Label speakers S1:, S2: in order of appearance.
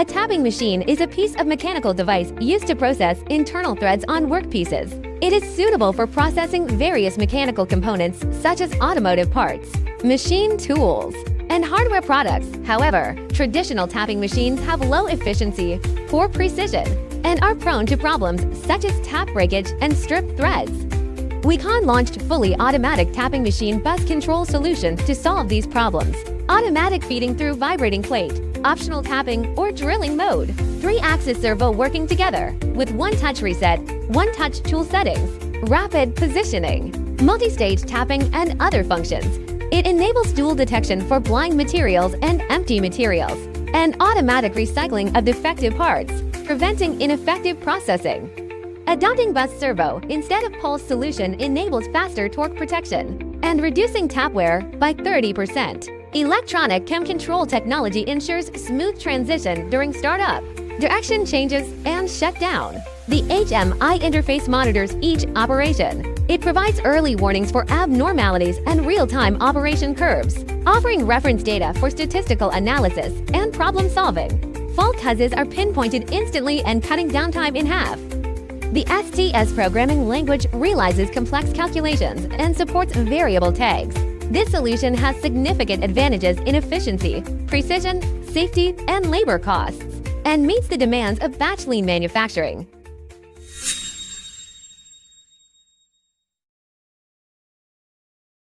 S1: A tapping machine is a piece of mechanical device used to process internal threads on workpieces. It is suitable for processing various mechanical components such as automotive parts, machine tools, and hardware products. However, traditional tapping machines have low efficiency, poor precision, and are prone to problems such as tap breakage and stripped threads. WECON launched fully automatic tapping machine bus control solution to solve these problems. Automatic feeding through vibrating plate, optional tapping or drilling mode, 3-axis servo working together with one-touch reset, one-touch tool settings, rapid positioning, multi-stage tapping, and other functions. It enables dual detection for blind materials and empty materials, and automatic recycling of defective parts, preventing ineffective processing. Adopting bus servo instead of pulse solution enables faster torque protection and reducing tap wear by 30%. Electronic cam control technology ensures smooth transition during startup, direction changes, and shutdown. The HMI interface monitors each operation. It provides early warnings for abnormalities and real-time operation curves, offering reference data for statistical analysis and problem solving. Fault causes are pinpointed instantly and cutting downtime in half. The STS programming language realizes complex calculations and supports variable tags. This solution has significant advantages in efficiency, precision, safety, and labor costs, and meets the demands of batch lean manufacturing.